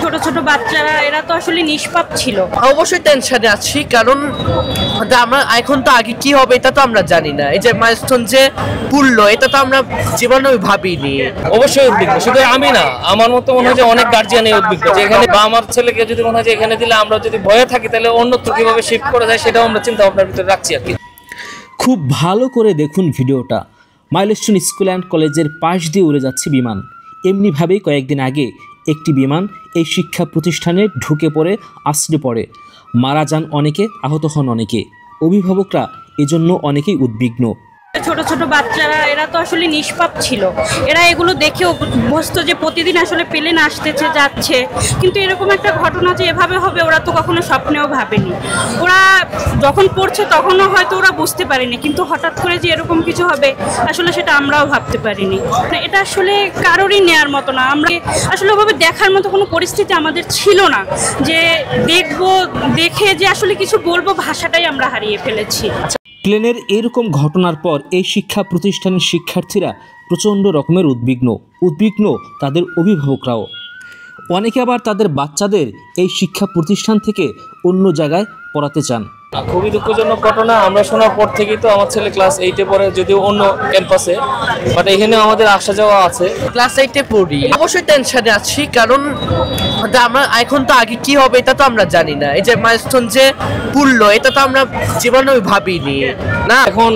ছোট ছোট বাচ্চারা এরা তো আসলে নিষ্পাপ ছিল। অবশ্যই টেনশনে আছি, কারণ আমরা এখন তো আগে কি হবে এটা তো আমরা জানি না। এই যে মাইলস্টোন যে পুরলো এটা তো আমরা জীবনে ভাবিনি। অবশ্যই উদ্বিগ্ন, শুধু আমি না, আমার মতো মনে হয় যে অনেক গার্জিয়ান এই উদ্বিগ্ন যে এখানে বা আমার ছেলেকে যদি মনে হয় যে এখানে দিলে আমরা যদি ভয়ে থাকি তাহলে অন্যত্র কিভাবে শিফট করা যায় সেটাও আমরা চিন্তা ভাবনার ভিতরে রাখছি আর কি। খুব ভালো করে দেখুন ভিডিওটা। মাইলস্টোন স্কুল অ্যান্ড কলেজের পাশ দিয়ে উড়ে যাচ্ছে বিমান। এমনিভাবেই কয়েকদিন আগে একটি বিমান এই শিক্ষা প্রতিষ্ঠানে ঢুকে পড়ে আছড়ে পড়ে, মারা যান অনেকে, আহত হন অনেকে। অভিভাবকরা এজন্য অনেকেই উদ্বিগ্ন। ছোট ছোট বাচ্চারা এরা তো আসলে নিষ্পাপ ছিল, এরা এগুলো দেখে অভ্যস্ত যে প্রতিদিন আসলে প্লেন আসতেছে যাচ্ছে, কিন্তু এরকম একটা ঘটনা যে এভাবে হবে ওরা তো কখনো স্বপ্নেও ভাবেনি। ওরা যখন পড়ছে তখনও হয়তো ওরা বুঝতে পারেনি, কিন্তু হঠাৎ করে যে এরকম কিছু হবে আসলে সেটা আমরাও ভাবতে পারিনি। এটা আসলে কারোরই নেয়ার মতো না, আমরা আসলে ওভাবে দেখার মতো কোনো পরিস্থিতি আমাদের ছিল না যে দেখে যে আসলে কিছু বলবো, ভাষাটাই আমরা হারিয়ে ফেলেছি। প্লেনের এরকম ঘটনার পর এই শিক্ষা প্রতিষ্ঠানের শিক্ষার্থীরা প্রচণ্ড রকমের উদ্বিগ্ন তাদের অভিভাবকরাও। অনেকে আবার তাদের বাচ্চাদের এই শিক্ষা প্রতিষ্ঠান থেকে অন্য জায়গায় পড়াতে চান। খুবই দুঃখজনক ঘটনা। আমরা শোনার পর থেকেই তো আমার ছেলে ক্লাস 8-এ পড়ে, যদিও অন্য ক্যাম্পাসে, বাট এখানে আমাদের আসা যাওয়া আছে। ক্লাস 8-এ পড়ি, অবশ্যই টেনশনে আছি, কারণ আমরা এখন তো আগে কি হবে এটা তো আমরা জানি না। এই যে মাইলস্টোন যে পুরলো এটা তো আমরা জীবনে ভাবিনি না। এখন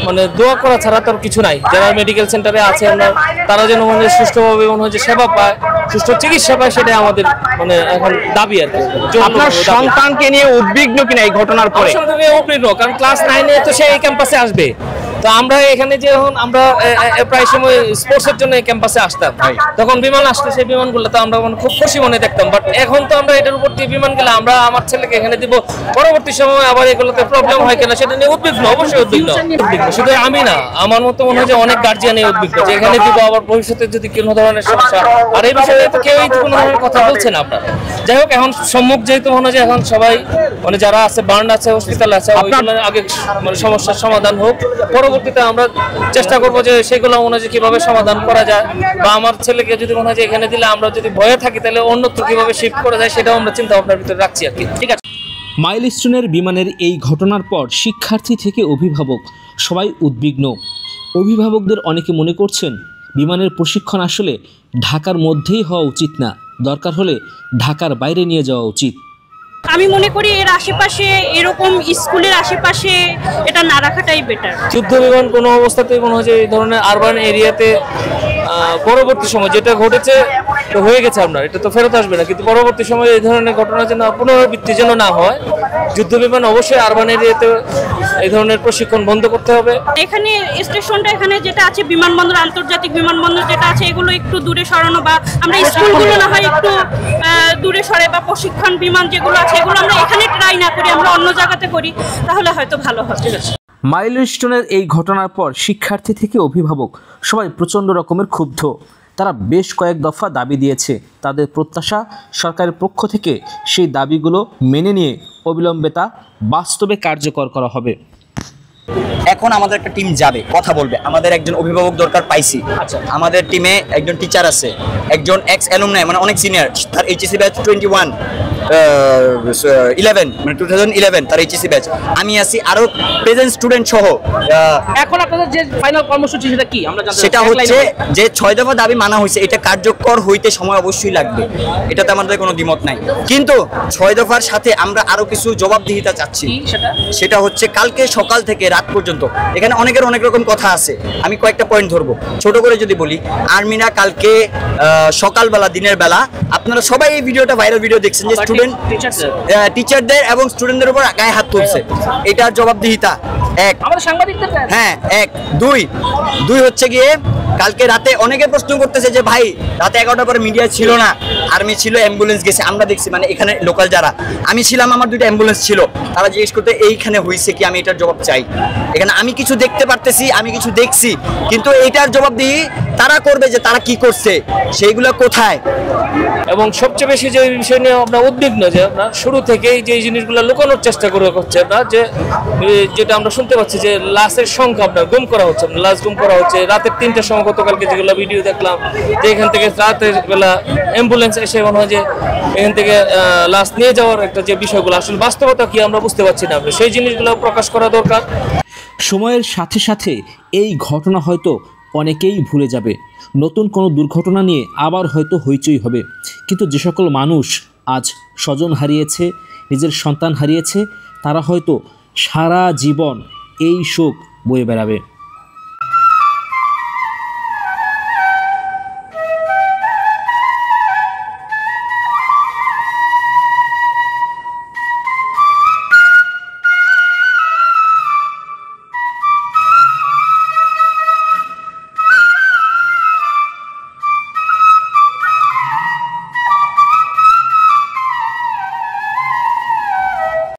মানে দোয়া করা ছাড়া তার কিছু নাই। যারা মেডিকেল সেন্টারে আছে আমরা তারা যেন মানে সুষ্ঠুভাবে মনে হয় যে সেবা পায়, সুষ্ঠু চিকিৎসা পায়, সেটাই আমাদের মানে এখন দাবি আর কি। আপনার সন্তানকে নিয়ে উদ্বিগ্ন কিনা এই ঘটনার পরে? উদ্বিগ্ন, কারণ ক্লাস 9-এ তো সে এই ক্যাম্পাসে আসবে। তো আমরা এখানে যখন আমরা প্রায় সময় স্পোর্টসের জন্য এই ক্যাম্পাসে আসতাম, তখন বিমান আসলে সেই বিমানগুলো তো আমরা খুব খুশি মনে দেখতাম। বাট এখন তো আমরা এটার উপর দিয়ে বিমান গেলে আমরা আমার ছেলেকে এখানে দিব, পরবর্তী সময় আবার এগুলোতে প্রবলেম হয় কিনা সেটা নিয়ে উদ্বিগ্ন, অবশ্যই উদ্বিগ্ন। শুধু আমি না, আমার মতো মনে হয় যে অনেক গার্জিয়ান এই উদ্বিগ্ন যে এখানে দিব, আবার ভবিষ্যতে যদি কোনো ধরনের সমস্যা। আর এই বিষয়ে তো কেউই কোনো ধরনের কথা বলছে না আপনার। যাই হোক, এখন সম্মুখ যেহেতু মনে হয় যে এখন সবাই মানে যারা আছে, বার্ন আছে, হসপিটাল আছে, ওইগুলো আগে মানে সমস্যার সমাধান হোক, পরবর্তীতে আমরা চেষ্টা করবো যে সেগুলো মনে হয় কিভাবে সমাধান করা যায়, বা আমার ছেলেকে যদি মনে হয় যে এখানে দিলে আমরা যদি ভয়ে থাকি তাহলে অন্যত্র কিভাবে শিফট করা যায় সেটাও আমরা চিন্তা ভাবনার ভিতরে রাখছি আর কি। ঠিক আছে। মাইলস্টোনের বিমানের এই ঘটনার পর শিক্ষার্থী থেকে অভিভাবক সবাই উদ্বিগ্ন। অভিভাবকদের অনেকে মনে করছেন বিমানের প্রশিক্ষণ আসলে ঢাকার মধ্যেই হওয়া উচিত না, দরকার হলে ঢাকার বাইরে নিয়ে যাওয়া উচিত। আমি মনে করি এর আশেপাশে, এরকম স্কুলের আশেপাশে এটা না রাখাটাই বেটার। যুদ্ধ বিমান কোনো অবস্থাতেই মনে হয় যে এই ধরনের আরবান এরিয়াতে পরবর্তী সময় যেটা ঘটেছে তো হয়ে গেছে, আপনার এটা তো ফেরত আসবে না, কিন্তু পরবর্তী সময়ে এই ধরনের ঘটনা যেন পুনরাবৃত্তি যেন না হয়, যুদ্ধ বিমান অবশ্যই আরবান এরিয়াতে এই ধরনের প্রশিক্ষণ বন্ধ করতে হবে। এখানে স্টেশনটা এখানে যেটা আছে বিমানবন্দর, আন্তর্জাতিক বিমানবন্দর যেটা আছে, এগুলো একটু দূরে সরানো, বা আমরা স্কুলগুলো না হয় একটু দূরে সরে, বা প্রশিক্ষণ বিমান যেগুলো আছে এগুলো আমরা এখানে ট্রাই না করি, আমরা অন্য জায়গাতে করি, তাহলে হয়তো ভালো হবে। মাইলস্টোনের এই ঘটনার পর শিক্ষার্থী থেকে অভিভাবক সবাই প্রচণ্ড রকমের ক্ষুব্ধ। তারা বেশ কয়েক দফা দাবি দিয়েছে। তাদের প্রত্যাশা সরকারের পক্ষ থেকে সেই দাবিগুলো মেনে নিয়ে অবিলম্বে তা বাস্তবে কার্যকর করা হবে। এখন আমাদের একটা টিম যাবে, কথা বলবে। আমাদের একজন অভিভাবক দরকার পাইছি। আমাদের টিমে একজন টিচার আছে, একজন এক্স অ্যালুমনাই মানে অনেক সিনিয়র, তার এইচএসসি ব্যাচ 2011 মানে 2011 তার এইচএসসি ব্যাচ। আমি আছি আরো প্রেজেন্ট স্টুডেন্ট সহ। এখন আপনাদের যে ফাইনাল কর্মসূচি সেটা কি আমরা জানতে চাই? সেটা হচ্ছে যে 6 দফা দাবি মানা হয়েছে, এটা কার্যকর হইতে সময় অবশ্যই লাগবে, এটাতে আমাদের কোনো দ্বিমত নাই। কিন্তু 6 দফার সাথে আমরা আরো কিছু জবাবদিহিতা চাচ্ছি। সেটা হচ্ছে কালকে সকাল থেকে রাত পর্যন্ত এখানে অনেকের অনেক রকম কথা আছে, আমি কয়েকটা পয়েন্ট ধরবো। ছোট করে যদি বলি, আর্মিনা কালকে সকালবেলা, দিনের বেলা, আপনারা সবাই এই ভিডিওটা, ভাইরাল ভিডিও দেখছেন যে স্টুডেন্ট টিচারদের এবং স্টুডেন্টদের উপর গায়ে হাত তুলছে। এটার জবাবদিহিতা এক, আমাদের সাংবাদিকদের। হ্যাঁ, এক। দুই হচ্ছে গিয়ে কালকে রাতে অনেকে প্রশ্ন করতেছে যে ভাই রাতে 11টার পরে মিডিয়া ছিল না, আর্মি ছিল, অ্যাম্বুলেন্স গেছে, আমরা দেখছি, মানে এখানে লোকাল যারা, আমি ছিলাম, আমার 2টা অ্যাম্বুলেন্স ছিল, তারা জিজ্ঞেস করতে এইখানে হয়েছে কি, আমি এটার জবাব চাই। এখানে আমি কিছু দেখতে পারতেছি, আমি কিছু দেখছি, কিন্তু এইটার জবাব দিই তারা করবে যে তারা কি করছে, সেইগুলো কোথায়। এবং সবচেয়ে বেশি যে বিষয় নিয়ে আমরা উদ্বিগ্ন যে আপনার শুরু থেকেই যে জিনিসগুলো লুকানোর চেষ্টা করছে আপনার, যেটা আমরা শুনতে পাচ্ছি যে লাশের সংখ্যা আপনার গুম করা হচ্ছে, লাশ গুম করা হচ্ছে, রাতের 3টার সময় গতকালকে যেগুলো ভিডিও দেখলাম যে এখান থেকে রাতের বেলা অ্যাম্বুলেন্স এসে মনে হয় যে এখান থেকে লাশ নিয়ে যাওয়ার একটা যে বিষয়গুলো আসলে বাস্তবতা কি আমরা বুঝতে পারছি না, সেই জিনিসগুলো প্রকাশ করা দরকার। সময়ের সাথে সাথে এই ঘটনা হয়তো অনেকেই ভুলে যাবে, নতুন কোনো দুর্ঘটনা নিয়ে আবার হয়তো হইচই হবে, কিন্তু যে সকল মানুষ আজ স্বজন হারিয়েছে, নিজের সন্তান হারিয়েছে, তারা হয়তো সারা জীবন এই শোক বয়ে বেড়াবে।